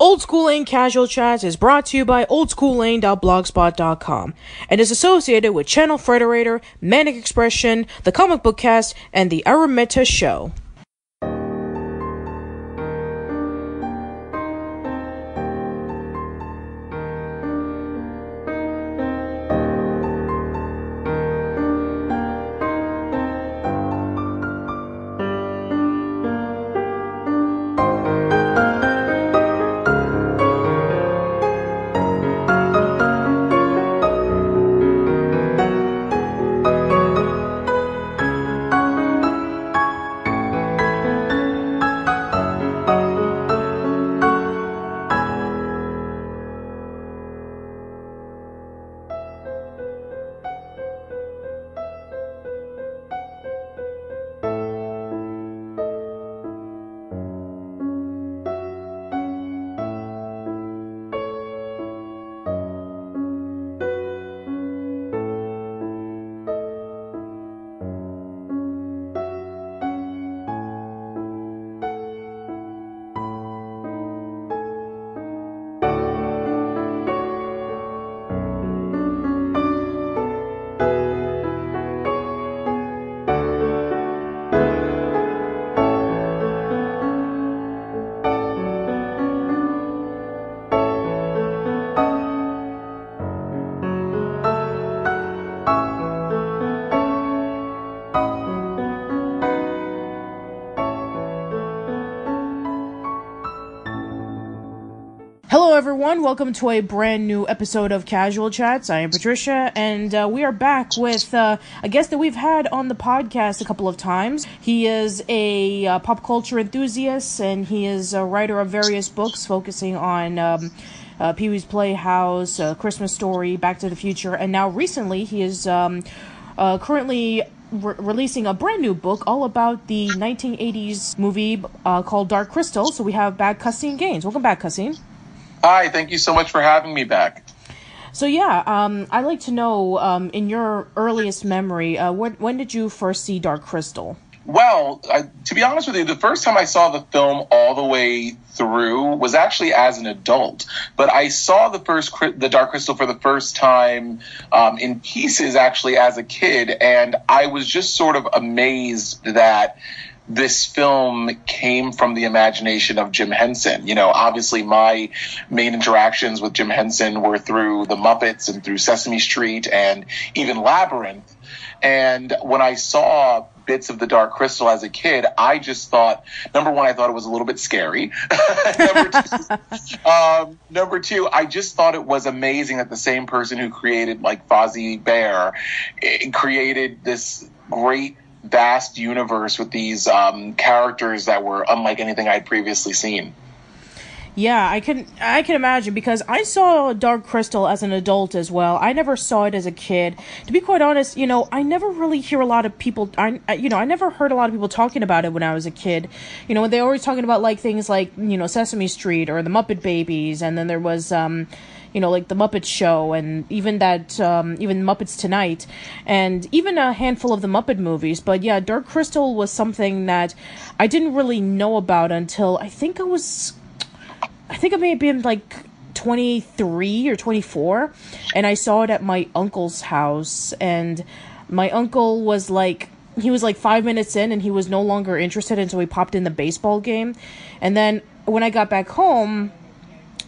Old School Lane Casual Chats is brought to you by oldschoollane.blogspot.com and is associated with Channel Frederator, Manic Expression, The Comic Book Cast, and The Arun Mehta Show. Hello everyone, welcome to a brand new episode of Casual Chats. I am Patricia, and we are back with a guest that we've had on the podcast a couple of times. He is a pop culture enthusiast, and he is a writer of various books focusing on Pee-wee's Playhouse, Christmas Story, Back to the Future, and now recently he is currently releasing a brand new book all about the 1980s movie called Dark Crystal. So we have back Caseen Gaines. Welcome back, Caseen. Hi, thank you so much for having me back. So I'd like to know, in your earliest memory, when did you first see Dark Crystal? Well, to be honest with you, the first time I saw the film all the way through was actually as an adult. But I saw the Dark Crystal for the first time in pieces actually as a kid, and I was just sort of amazed that this film came from the imagination of Jim Henson. You know, obviously my main interactions with Jim Henson were through the Muppets and through Sesame Street and even Labyrinth. And when I saw bits of the Dark Crystal as a kid, I just thought, number one, I thought it was a little bit scary. Number two, I just thought it was amazing that the same person who created like Fozzie Bear created this great vast universe with these characters that were unlike anything I'd previously seen. Yeah, I can imagine, because I saw Dark Crystal as an adult as well. I never saw it as a kid. To be quite honest, I never really hear a lot of people. I never heard a lot of people talking about it when I was a kid. They always talking about like things like Sesame Street or the Muppet Babies, and then there was like the Muppet Show, and even even Muppets Tonight, and even a handful of the Muppet movies. But yeah, Dark Crystal was something that I didn't really know about until I think I may have been like 23 or 24, and I saw it at my uncle's house, and my uncle was like, he was like 5 minutes in, and he was no longer interested until we popped in the baseball game. And then when I got back home,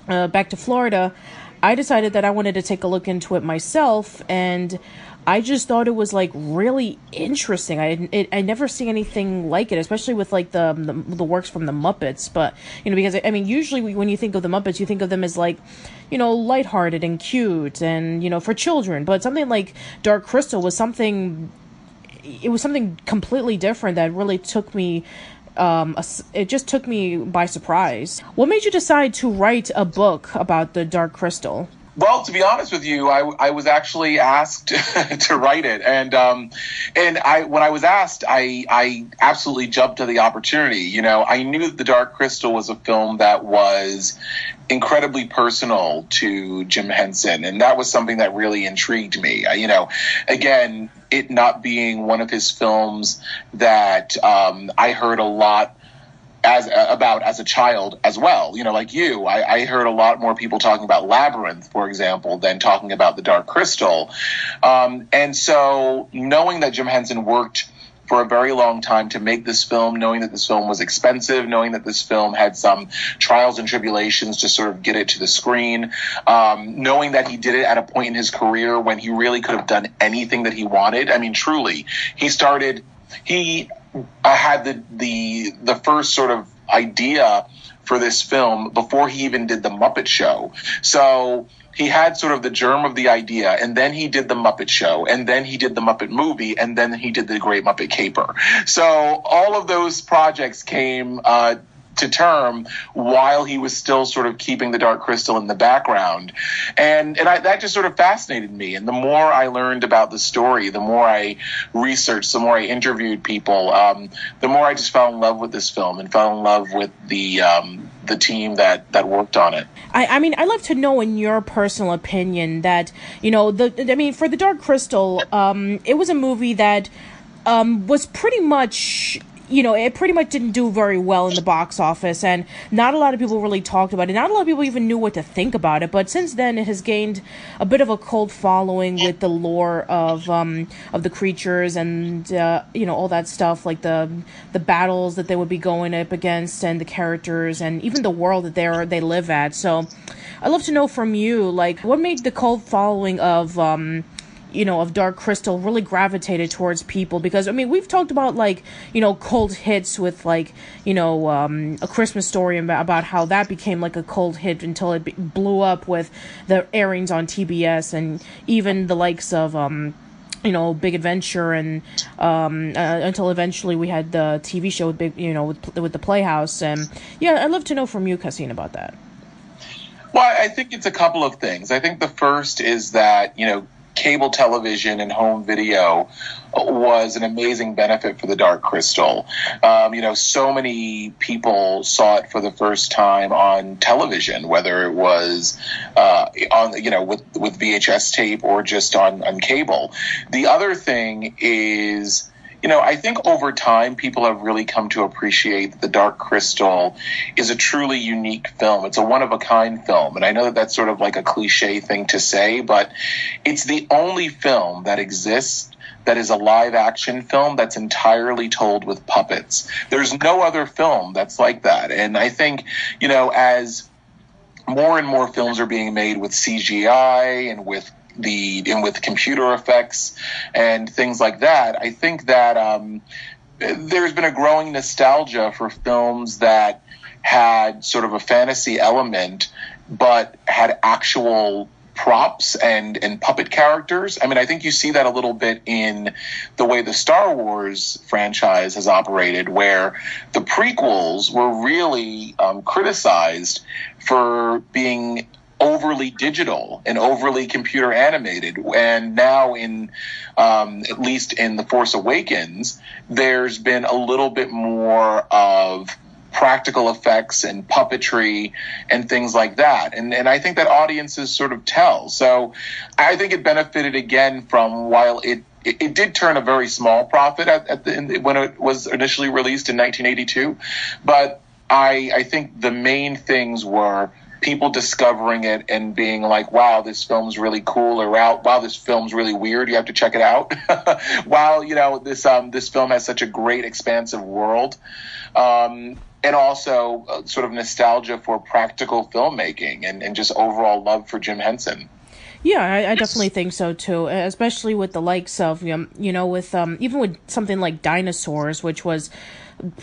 back to Florida, I decided that I wanted to take a look into it myself, and I just thought it was like really interesting. I never see anything like it, especially with like the works from the Muppets. But because usually when you think of the Muppets, you think of them as like lighthearted and cute and for children. But something like Dark Crystal was something. It was something completely different that really took me. It just took me by surprise. What made you decide to write a book about the Dark Crystal? Well, to be honest with you, I was actually asked to write it, and when I was asked, I absolutely jumped to the opportunity. I knew that The Dark Crystal was a film that was incredibly personal to Jim Henson, and that was something that really intrigued me. Again, it not being one of his films that I heard a lot as a child as well. You know, like you, I heard a lot more people talking about Labyrinth, for example, than talking about The Dark Crystal. And so knowing that Jim Henson worked for a very long time to make this film, knowing that this film was expensive, knowing that this film had some trials and tribulations to sort of get it to the screen, knowing that he did it at a point in his career when he really could have done anything that he wanted. I mean, truly, he had the first sort of idea for this film before he even did the Muppet Show. So he had sort of the germ of the idea, and then he did the Muppet Show, and then he did the Muppet Movie, and then he did the Great Muppet Caper. So all of those projects came to term while he was still sort of keeping The Dark Crystal in the background. And that just sort of fascinated me. And the more I learned about the story, the more I researched, the more I interviewed people, the more I just fell in love with this film and fell in love with the team that worked on it. I mean, I'd love to know, in your personal opinion, that, you know, for The Dark Crystal, it was a movie that was pretty much, you know, it pretty much didn't do very well in the box office, and not a lot of people really talked about it. Not a lot of people even knew what to think about it. But since then, it has gained a bit of a cult following with the lore of the creatures and you know, all that stuff, like the battles that they would be going up against, and the characters, and even the world that they live at. So, I'd love to know from you, like, what made the cult following of you know, of Dark Crystal really gravitated towards people? Because, I mean, we've talked about, like, you know, cult hits with, like, you know, A Christmas Story, about how that became, like, a cult hit until it blew up with the airings on TBS, and even the likes of, you know, Big Adventure, and until eventually we had the TV show with with the Playhouse. And, yeah, I'd love to know from you, Caseen, about that. Well, I think it's a couple of things. I think the first is that, you know, cable television and home video was an amazing benefit for The Dark Crystal. You know, so many people saw it for the first time on television, whether it was on, you know, with VHS tape or just on cable. The other thing is, you know, I think over time people have really come to appreciate that The Dark Crystal is a truly unique film. It's a one-of-a-kind film. And I know that that's sort of like a cliche thing to say, but it's the only film that exists that is a live-action film that's entirely told with puppets. There's no other film that's like that. And I think, you know, as more and more films are being made with CGI and with computer effects and things like that, I think that there's been a growing nostalgia for films that had sort of a fantasy element but had actual props and puppet characters. I mean, I think you see that a little bit in the way the Star Wars franchise has operated, where the prequels were really criticized for being overly digital and overly computer animated. And now at least in The Force Awakens, there's been a little bit more of practical effects and puppetry and things like that. And I think that audiences sort of tell. So I think it benefited again from, while it did turn a very small profit when it was initially released in 1982. But I think the main things were people discovering it and being like, wow, this film's really cool, or wow, this film's really weird, you have to check it out. Wow, you know, this film has such a great expansive world. And also sort of nostalgia for practical filmmaking and just overall love for Jim Henson. Yeah, I definitely think so too, especially with the likes of, you know, with even with something like Dinosaurs, which was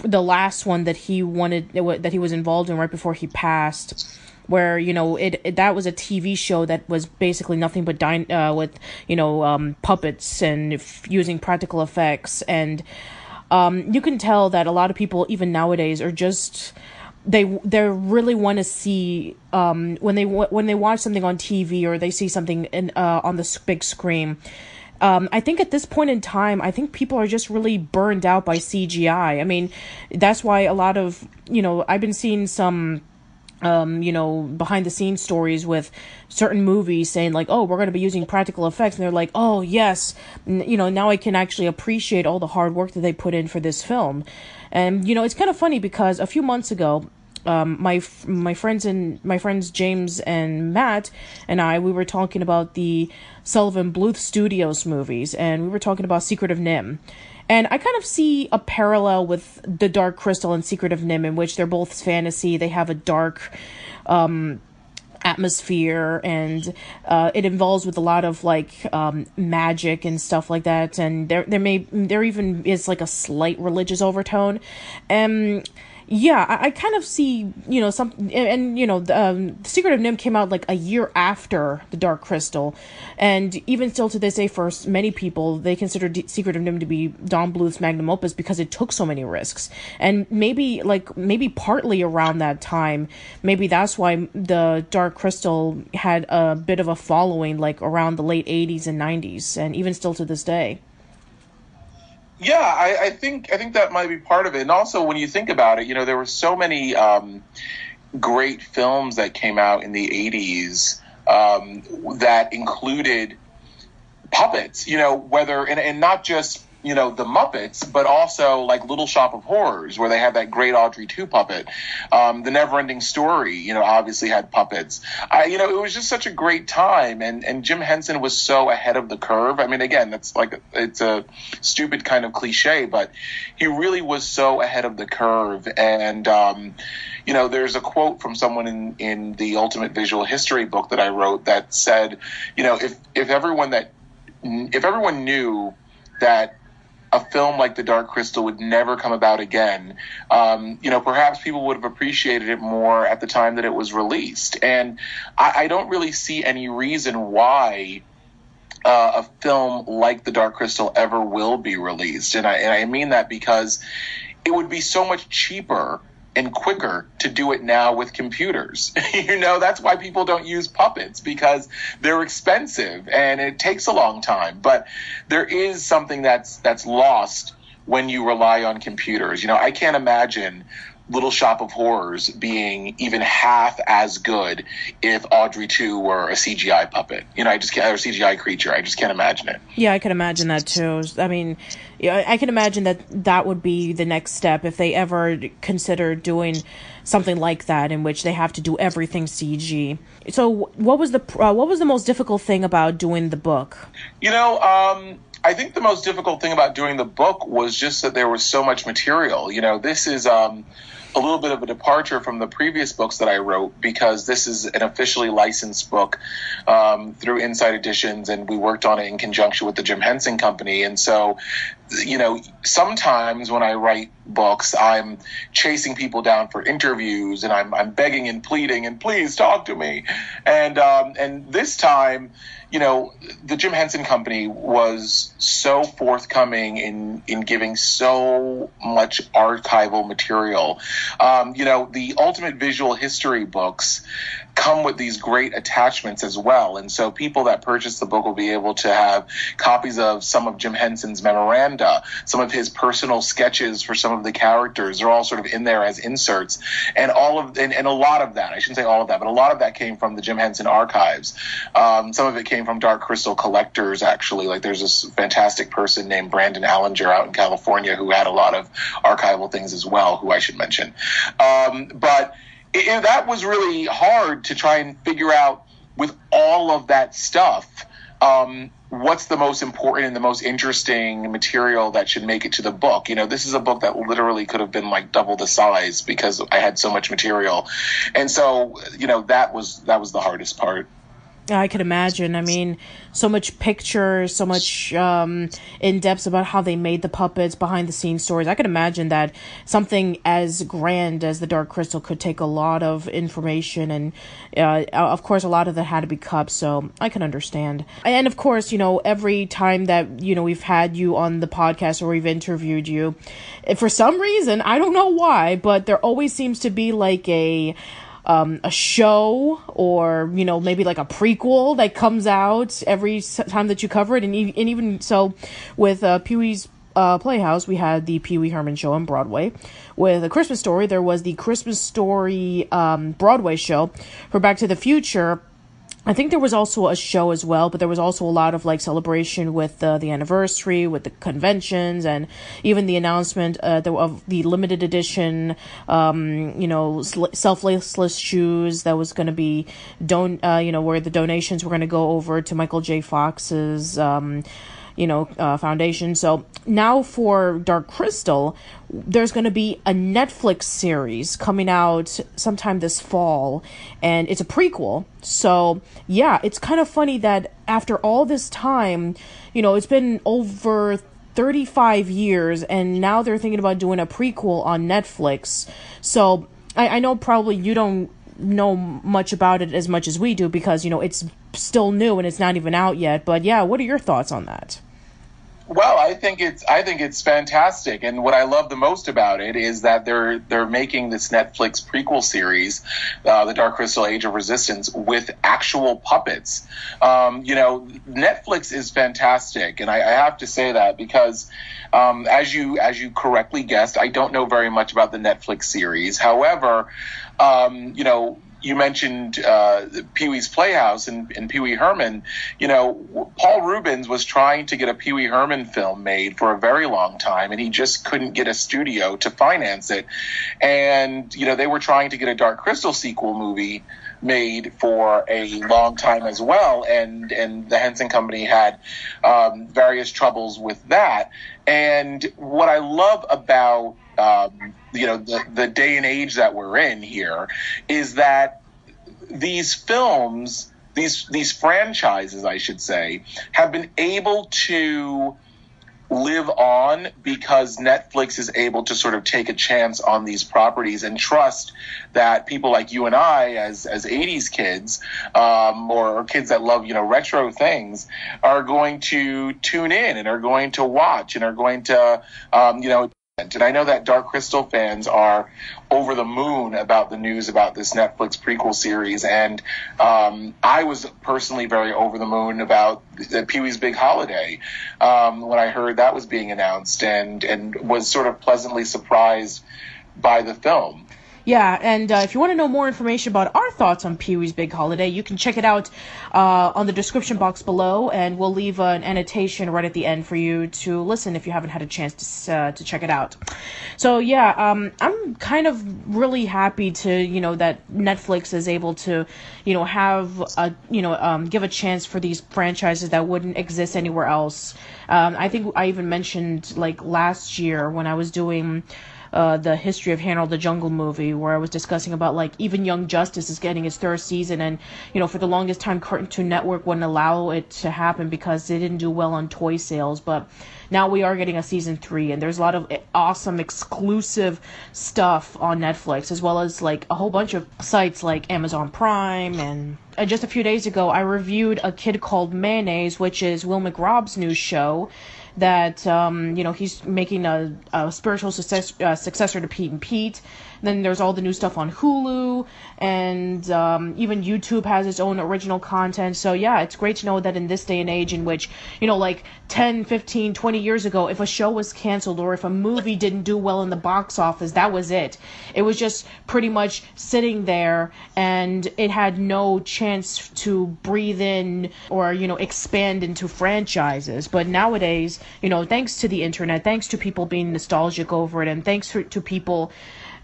the last one that he was involved in right before he passed, where, you know, that was a TV show that was basically nothing but with, you know, puppets and using practical effects. And you can tell that a lot of people, even nowadays, are just they really want to see when they watch something on TV or they see something on the big screen. I think at this point in time, I think people are just really burned out by CGI. I mean, that's why a lot of, you know, I've been seeing some behind the scenes stories with certain movies saying like, oh, we're going to be using practical effects. And they're like, oh, yes, now I can actually appreciate all the hard work that they put in for this film. And, it's kind of funny because a few months ago, my friends James and Matt and we were talking about the Sullivan Bluth Studios movies, and we were talking about Secret of Nim. And I kind of see a parallel with The Dark Crystal and Secret of Nim, in which they're both fantasy. They have a dark atmosphere, and it involves with a lot of magic and stuff like that. And there even is like a slight religious overtone. Yeah, I kind of see, The Secret of Nim came out like a year after The Dark Crystal, and even still to this day, for many people, they consider Secret of Nim to be Don Bluth's magnum opus because it took so many risks. And maybe partly around that time, maybe that's why The Dark Crystal had a bit of a following, like around the late 80s and 90s, and even still to this day. Yeah, I think that might be part of it. And also, when you think about it, there were so many great films that came out in the 80s that included puppets, and not just, the Muppets, but also like Little Shop of Horrors, where they had that great Audrey 2 puppet. The Neverending Story, obviously had puppets. It was just such a great time. And Jim Henson was so ahead of the curve. I mean, again, it's a stupid kind of cliche, but he really was so ahead of the curve. And, there's a quote from someone in the Ultimate Visual History book that I wrote that said, if everyone knew that a film like The Dark Crystal would never come about again, perhaps people would have appreciated it more at the time that it was released. And I don't really see any reason why a film like The Dark Crystal ever will be released. And I mean that because it would be so much cheaper and quicker to do it now with computers. That's why people don't use puppets, because they're expensive and it takes a long time. But there is something that's lost when you rely on computers. I can't imagine Little Shop of Horrors being even half as good if Audrey 2 were a CGI puppet. I just can't, or a CGI creature. I just can't imagine it. Yeah, I can imagine that too. I mean, I can imagine that would be the next step if they ever consider doing something like that, in which they have to do everything CG. So, what was the most difficult thing about doing the book? I think the most difficult thing about doing the book was just that there was so much material. This is a little bit of a departure from the previous books that I wrote, because this is an officially licensed book through Inside Editions, and we worked on it in conjunction with the Jim Henson Company. And so, sometimes when I write books, I'm chasing people down for interviews, and I'm begging and pleading, and please talk to me. And this time, the Jim Henson Company was so forthcoming in giving so much archival material. The Ultimate Visual History books come with these great attachments as well. And so people that purchase the book will be able to have copies of some of Jim Henson's memoranda, some of his personal sketches for some of the characters. They're all sort of in there as inserts. And and a lot of that, I shouldn't say all of that, but a lot of that came from the Jim Henson archives. Some of it came from Dark Crystal collectors, actually. Like, there's this fantastic person named Brandon Allinger out in California who had a lot of archival things as well, who I should mention. But that was really hard to try and figure out, with all of that stuff, what's the most important and the most interesting material that should make it to the book. This is a book that literally could have been like double the size because I had so much material. And so, that was the hardest part. I can imagine. I mean, so much pictures, so much in-depth about how they made the puppets, behind-the-scenes stories. I can imagine that something as grand as The Dark Crystal could take a lot of information, and of course, a lot of that had to be cut, so I can understand. And of course, every time that, we've had you on the podcast or we've interviewed you, for some reason, I don't know why, but there always seems to be like a show, or maybe like a prequel that comes out every time that you cover it, and even so with Pee-wee's Playhouse, we had the Pee Wee Herman show on Broadway. With A Christmas Story, there was the Christmas Story Broadway show. For Back to the Future, I think there was also a show as well, but there was also a lot of like celebration with the anniversary, with the conventions, and even the announcement of the limited edition, self-laceless shoes that was going to be where the donations were going to go over to Michael J. Fox's foundation. So now for Dark Crystal, there's going to be a Netflix series coming out sometime this fall, and it's a prequel. So yeah, it's kind of funny that after all this time, it's been over 35 years, and now they're thinking about doing a prequel on Netflix. So I know probably you don't know much about it as much as we do, because it's still new and it's not even out yet. But yeah, what are your thoughts on that? Well, I think it's fantastic, and what I love the most about it is that they're making this Netflix prequel series, The Dark Crystal: Age of Resistance, with actual puppets. Netflix is fantastic, and I have to say that because, as you correctly guessed, I don't know very much about the Netflix series. However, you mentioned Pee-wee's Playhouse and Pee Wee Herman. Paul Reubens was trying to get a Pee Wee Herman film made for a very long time, and he just couldn't get a studio to finance it. And, they were trying to get a Dark Crystal sequel movie made for a long time as well, and the Henson Company had various troubles with that. And what I love about the day and age that we're in here is that these films, these franchises, I should say, have been able to live on because Netflix is able to sort of take a chance on these properties and trust that people like you and I, as 80s kids, or kids that love, retro things, are going to tune in and are going to watch and are going to, and I know that Dark Crystal fans are over the moon about the news about this Netflix prequel series, and I was personally very over the moon about the Pee-wee's Big Holiday when I heard that was being announced, and was sort of pleasantly surprised by the film. Yeah, and if you want to know more information about our thoughts on Pee-wee's Big Holiday, you can check it out on the description box below, and we'll leave an annotation right at the end for you to listen if you haven't had a chance to check it out. So yeah, I'm kind of really happy to that Netflix is able to have give a chance for these franchises that wouldn't exist anywhere else. I think I even mentioned like last year when I was doing the history of Harold the Jungle movie, where I was discussing about like even Young Justice is getting its third season, and for the longest time Cartoon Network wouldn't allow it to happen because they didn't do well on toy sales, but now we are getting a season 3, and there's a lot of awesome exclusive stuff on Netflix, as well as like a whole bunch of sites like Amazon Prime. And just a few days ago I reviewed A Kid Called Mayonnaise, which is Will McRob's new show that he's making a spiritual successor to Pete and Pete. Then there's all the new stuff on Hulu, and even YouTube has its own original content. So yeah, it's great to know that in this day and age in which, like 10, 15, 20 years ago, if a show was canceled or if a movie didn't do well in the box office, that was it. It was just pretty much sitting there, and it had no chance to breathe in or, expand into franchises. But nowadays, thanks to the internet, thanks to people being nostalgic over it, and thanks to people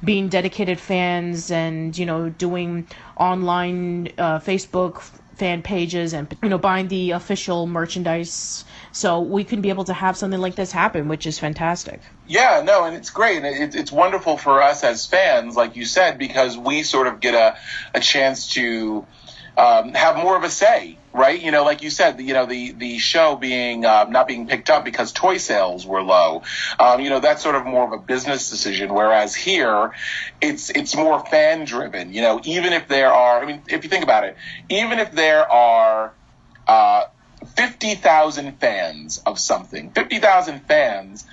being dedicated fans and, doing online Facebook fan pages and, buying the official merchandise. So we can be able to have something like this happen, which is fantastic. Yeah, no, and it's great. And it's wonderful for us as fans, like you said, because we sort of get a chance to have more of a say, right? Like you said, the show being not being picked up because toy sales were low. That's sort of more of a business decision. Whereas here, it's more fan driven. Even if there are, if you think about it, even if there are 50,000 fans of something, 50,000 fans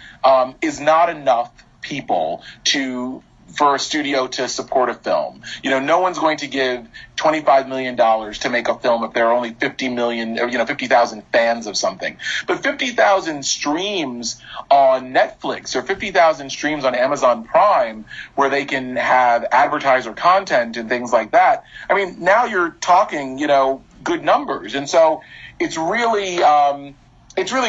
is not enough people to for a studio to support a film. No one's going to give $25 million to make a film if there are only 50 million or 50,000 fans of something. But 50,000 streams on Netflix or 50,000 streams on Amazon Prime where they can have advertiser content and things like that. I mean, now you're talking, good numbers. And so it's really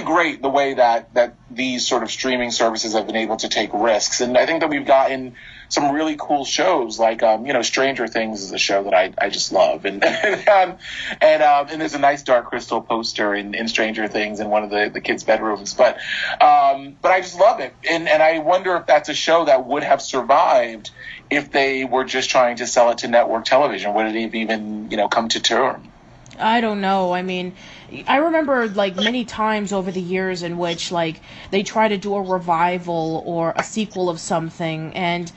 great the way that these sort of streaming services have been able to take risks. And I think that we've gotten some really cool shows like, Stranger Things is a show that I just love. And there's a nice Dark Crystal poster in Stranger Things in one of the kids' bedrooms. But I just love it. And I wonder if that's a show that would have survived if they were just trying to sell it to network television. Would it have even, come to term? I don't know. I mean, I remember many times over the years in which they try to do a revival or a sequel of something, and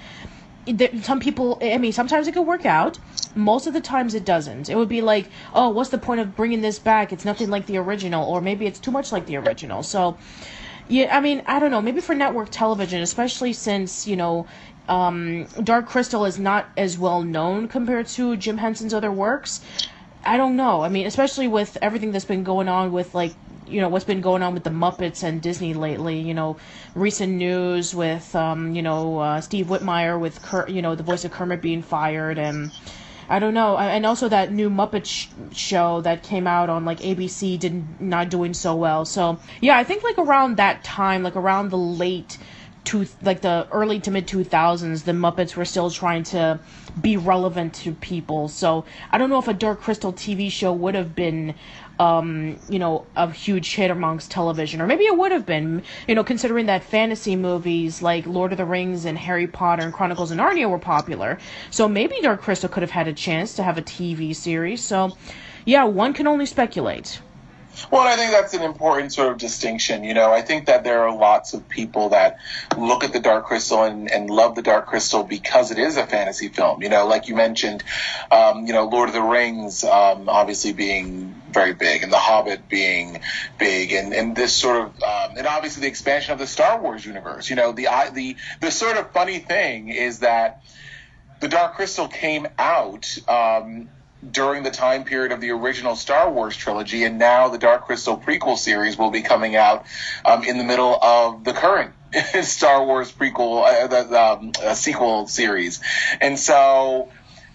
some people, I mean, sometimes it could work out. Most of the times it doesn't. It would be like, oh, what's the point of bringing this back? It's nothing like the original, or maybe it's too much like the original. So, yeah, I mean, I don't know. Maybe for network television, especially since, Dark Crystal is not as well known compared to Jim Henson's other works. I don't know. I mean, especially with everything that's been going on with, what's been going on with the Muppets and Disney lately, recent news with, Steve Whitmire with, the voice of Kermit being fired, and I don't know. And also that new Muppet show that came out on, ABC not doing so well. So, yeah, I think, around that time, around the late the early to mid 2000s, the Muppets were still trying to be relevant to people. So I don't know if a Dark Crystal TV show would have been, a huge hit amongst television, or maybe it would have been, considering that fantasy movies like Lord of the Rings and Harry Potter and Chronicles of Narnia were popular. So maybe Dark Crystal could have had a chance to have a TV series. So, yeah, one can only speculate. Well, I think that's an important sort of distinction. I think that there are lots of people that look at the Dark Crystal and love the Dark Crystal because it is a fantasy film. Like you mentioned, Lord of the Rings obviously being very big, and The Hobbit being big, and this sort of and obviously the expansion of the Star Wars universe. The sort of funny thing is that the Dark Crystal came out during the time period of the original Star Wars trilogy, and now the Dark Crystal prequel series will be coming out in the middle of the current Star Wars prequel, sequel series. And so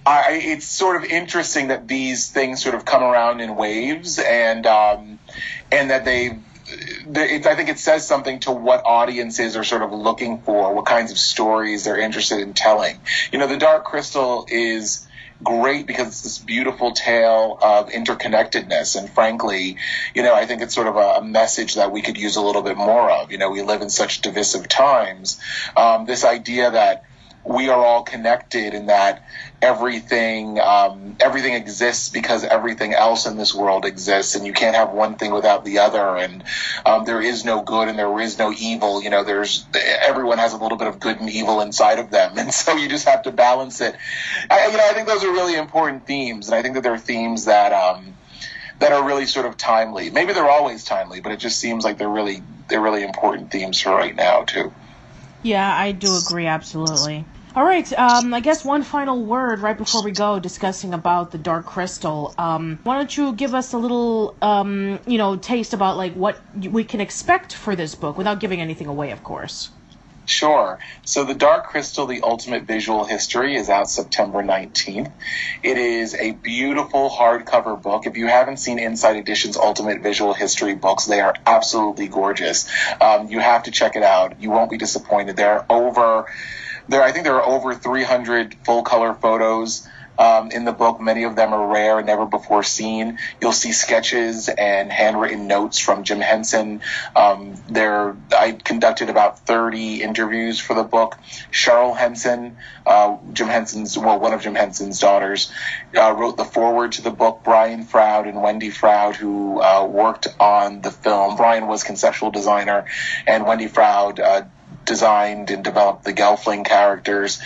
it's sort of interesting that these things sort of come around in waves, and that I think it says something to what audiences are sort of looking for, what kinds of stories they're interested in telling. The Dark Crystal is great because it's this beautiful tale of interconnectedness, and frankly, I think it's sort of a message that we could use a little bit more of. We live in such divisive times. This idea that we are all connected, and that everything exists because everything else in this world exists, and you can't have one thing without the other, and there is no good and there is no evil. Everyone has a little bit of good and evil inside of them, and so you just have to balance it. I think those are really important themes, and I think that they're themes that are really sort of timely. Maybe they're always timely, but it just seems like they're really important themes for right now too. Yeah, I do agree, absolutely. All right, I guess one final word right before we go, discussing about the Dark Crystal. Why don't you give us a little, taste about, what we can expect for this book, without giving anything away, of course. Sure. So The Dark Crystal, The Ultimate Visual History is out September 19th. It is a beautiful hardcover book. If you haven't seen Inside Edition's Ultimate Visual History books, they are absolutely gorgeous. You have to check it out. You won't be disappointed. I think there are over 300 full-color photos in the book. Many of them are rare and never before seen. You'll see sketches and handwritten notes from Jim Henson. I conducted about 30 interviews for the book. Cheryl Henson, one of Jim Henson's daughters, wrote the foreword to the book. Brian Froud and Wendy Froud, who worked on the film. Brian was conceptual designer, and Wendy Froud designed and developed the Gelfling characters.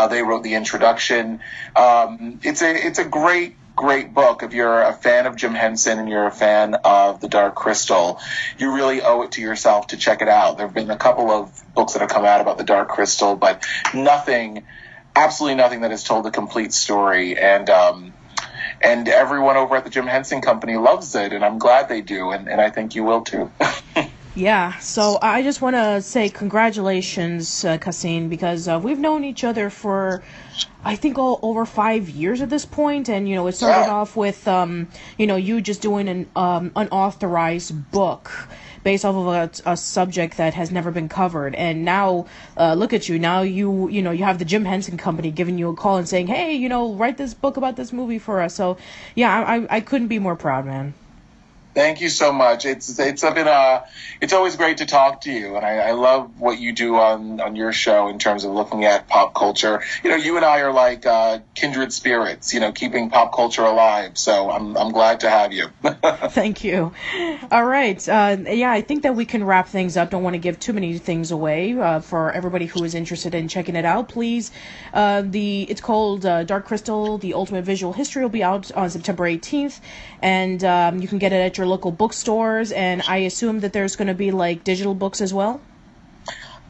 They wrote the introduction. It's a great book. If you're a fan of Jim Henson and you're a fan of The Dark Crystal, you really owe it to yourself to check it out. There have been a couple of books that have come out about The Dark Crystal, but nothing absolutely nothing that has told a complete story. And everyone over at the Jim Henson Company loves it, and I'm glad they do, and I think you will too. Yeah, so I just want to say congratulations, Caseen, because we've known each other for, I think, over 5 years at this point, and, it started off with, you just doing an unauthorized book based off of a subject that has never been covered, and now, look at you, now you have the Jim Henson Company giving you a call and saying, hey, write this book about this movie for us, so, yeah, I couldn't be more proud, man. Thank you so much. It's always great to talk to you, and I love what you do on your show in terms of looking at pop culture. You and I are like kindred spirits, keeping pop culture alive. So I'm glad to have you. Thank you. All right. I think that we can wrap things up. Don't want to give too many things away for everybody who is interested in checking it out. Please, it's called Dark Crystal: The Ultimate Visual History will be out on September 18th, and you can get it at your local bookstores, and I assume that there's going to be like digital books as well.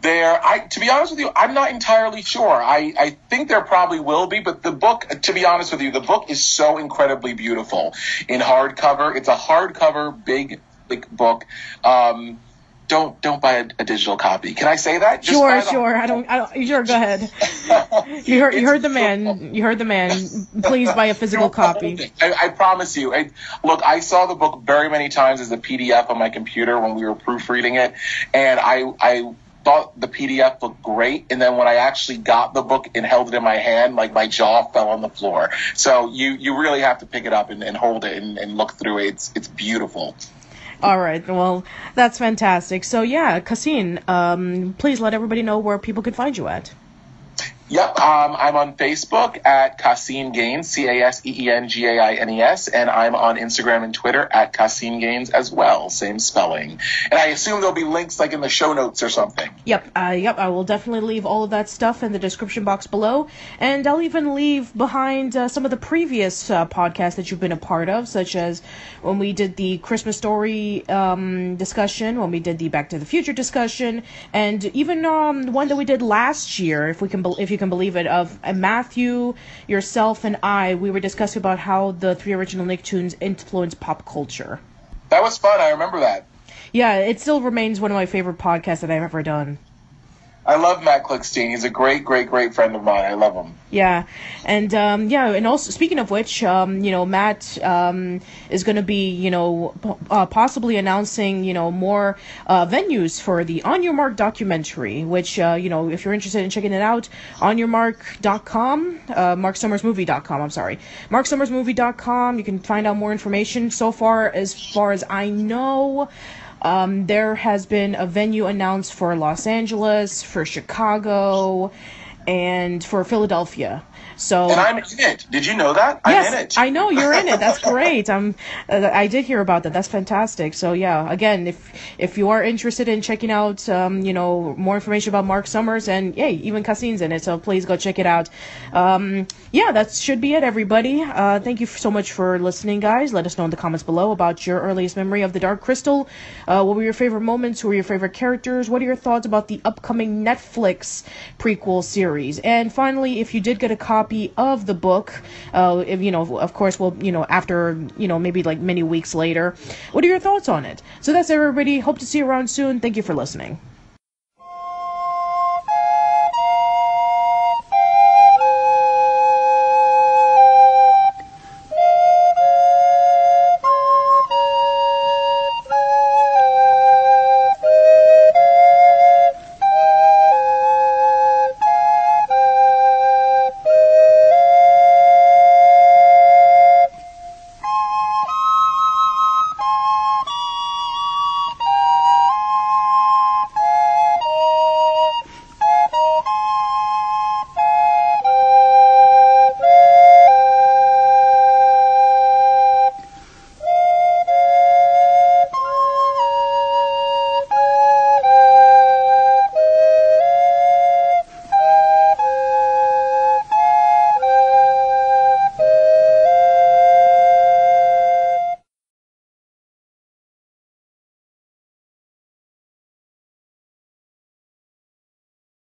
To be honest with you, I'm not entirely sure. I think there probably will be, but the book, to be honest with you, the book is so incredibly beautiful in hardcover. It's a hardcover, big book. Don't buy a digital copy. Can I say that? Sure. I don't. Sure, go ahead. You heard the man. You heard the man. Please buy a physical copy. I promise you. Look, I saw the book very many times as a PDF on my computer when we were proofreading it, and I thought the PDF looked great, and then when I actually got the book and held it in my hand, like my jaw fell on the floor. So you really have to pick it up and hold it and look through it. It's beautiful. All right. Well, that's fantastic. So, yeah, Caseen, please let everybody know where people can find you at. Yep, I'm on Facebook at Caseen Gaines, CASEENGAINES, and I'm on Instagram and Twitter at Caseen Gaines as well, same spelling. And I assume there'll be links like in the show notes or something. Yep, I will definitely leave all of that stuff in the description box below, and I'll even leave behind some of the previous podcasts that you've been a part of, such as when we did the Christmas Story discussion, when we did the Back to the Future discussion, and even the one that we did last year, if you can believe it, of Matthew, yourself, and we were discussing about how the 3 original Nicktoons influenced pop culture. That was fun. I remember that. Yeah, it still remains one of my favorite podcasts that I've ever done. I love Matt Clickstein. He's a great, great, great friend of mine. I love him. Yeah, and and also speaking of which, Matt is going to be, possibly announcing, more venues for the On Your Mark documentary. Which, if you're interested in checking it out, onyourmark.com, marksummersmovie.com. I'm sorry, marksummersmovie.com. You can find out more information. So far as I know. There has been a venue announced for Los Angeles, for Chicago, and for Philadelphia. So, and I'm in it. Did you know that? Yes, I'm in it. I know you're in it. That's great. I did hear about that. That's fantastic. So yeah, again, if you are interested in checking out, more information about Mark Summers, and even Caseen's in it. So please go check it out. That should be it, everybody. Thank you so much for listening, guys. Let us know in the comments below about your earliest memory of the Dark Crystal. What were your favorite moments? Who were your favorite characters? What are your thoughts about the upcoming Netflix prequel series? And finally, if you did get a copy of the book, of course, after, maybe like many weeks later, what are your thoughts on it? So that's everybody. Hope to see you around soon. Thank you for listening.